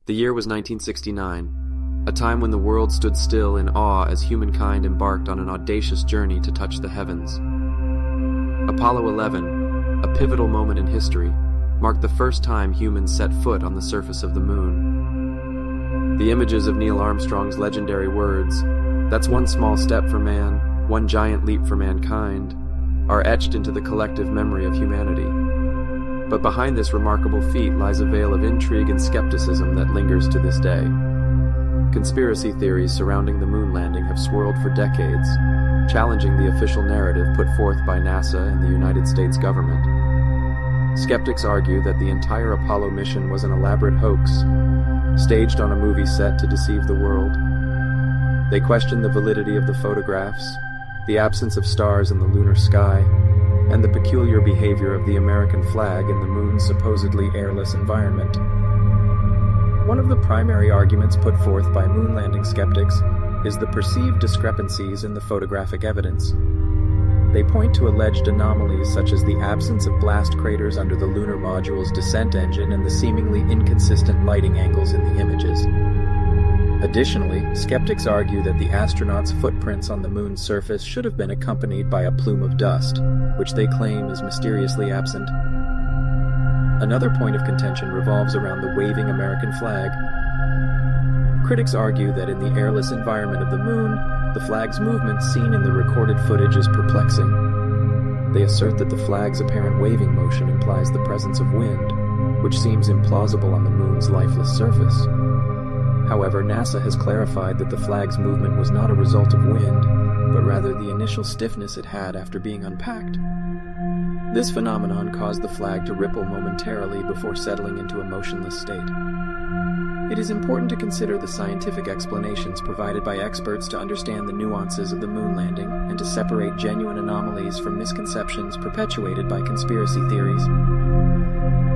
The year was 1969, a time when the world stood still in awe as humankind embarked on an audacious journey to touch the heavens. Apollo 11, a pivotal moment in history, marked the first time humans set foot on the surface of the moon. The images of Neil Armstrong's legendary words, "That's one small step for man, one giant leap for mankind," are etched into the collective memory of humanity. But behind this remarkable feat lies a veil of intrigue and skepticism that lingers to this day. Conspiracy theories surrounding the moon landing have swirled for decades, challenging the official narrative put forth by NASA and the United States government. Skeptics argue that the entire Apollo mission was an elaborate hoax, staged on a movie set to deceive the world. They question the validity of the photographs, the absence of stars in the lunar sky, and the peculiar behavior of the American flag in the moon's supposedly airless environment. One of the primary arguments put forth by moon landing skeptics is the perceived discrepancies in the photographic evidence. They point to alleged anomalies such as the absence of blast craters under the lunar module's descent engine and the seemingly inconsistent lighting angles in the images. Additionally, skeptics argue that the astronauts' footprints on the moon's surface should have been accompanied by a plume of dust, which they claim is mysteriously absent. Another point of contention revolves around the waving American flag. Critics argue that in the airless environment of the moon, the flag's movement seen in the recorded footage is perplexing. They assert that the flag's apparent waving motion implies the presence of wind, which seems implausible on the moon's lifeless surface. However, NASA has clarified that the flag's movement was not a result of wind, but rather the initial stiffness it had after being unpacked. This phenomenon caused the flag to ripple momentarily before settling into a motionless state. It is important to consider the scientific explanations provided by experts to understand the nuances of the moon landing and to separate genuine anomalies from misconceptions perpetuated by conspiracy theories.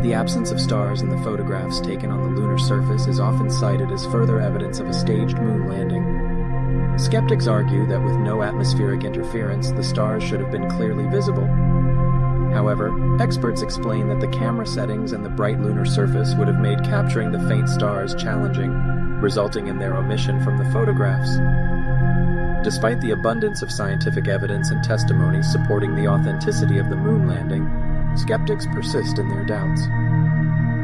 The absence of stars in the photographs taken on the lunar surface is often cited as further evidence of a staged moon landing. Skeptics argue that with no atmospheric interference, the stars should have been clearly visible. However, experts explain that the camera settings and the bright lunar surface would have made capturing the faint stars challenging, resulting in their omission from the photographs. Despite the abundance of scientific evidence and testimonies supporting the authenticity of the moon landing, skeptics persist in their doubts.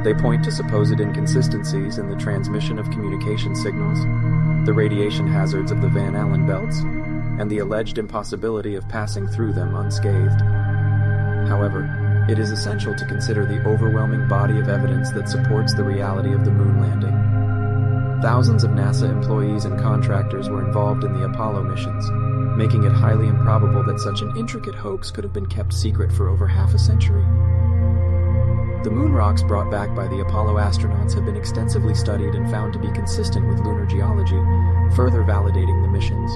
They point to supposed inconsistencies in the transmission of communication signals, the radiation hazards of the Van Allen belts, and the alleged impossibility of passing through them unscathed. However, it is essential to consider the overwhelming body of evidence that supports the reality of the moon landing. Thousands of NASA employees and contractors were involved in the Apollo missions, making it highly improbable that such an intricate hoax could have been kept secret for over half a century. The moon rocks brought back by the Apollo astronauts have been extensively studied and found to be consistent with lunar geology, further validating the missions.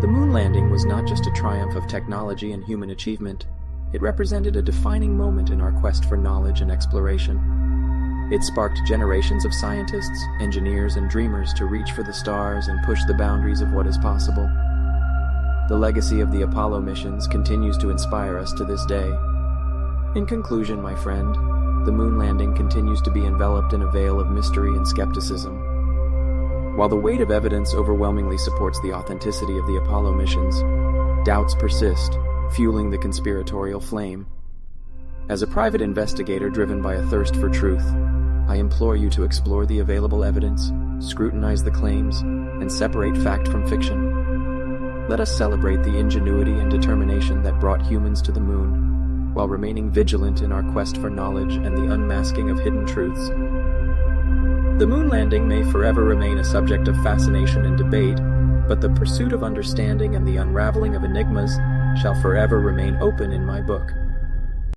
The moon landing was not just a triumph of technology and human achievement, it represented a defining moment in our quest for knowledge and exploration. It sparked generations of scientists, engineers, and dreamers to reach for the stars and push the boundaries of what is possible. The legacy of the Apollo missions continues to inspire us to this day. In conclusion, my friend, the moon landing continues to be enveloped in a veil of mystery and skepticism. While the weight of evidence overwhelmingly supports the authenticity of the Apollo missions, doubts persist, fueling the conspiratorial flame. As a private investigator driven by a thirst for truth, I implore you to explore the available evidence, scrutinize the claims, and separate fact from fiction. Let us celebrate the ingenuity and determination that brought humans to the moon, while remaining vigilant in our quest for knowledge and the unmasking of hidden truths. The moon landing may forever remain a subject of fascination and debate, but the pursuit of understanding and the unraveling of enigmas shall forever remain open in my book.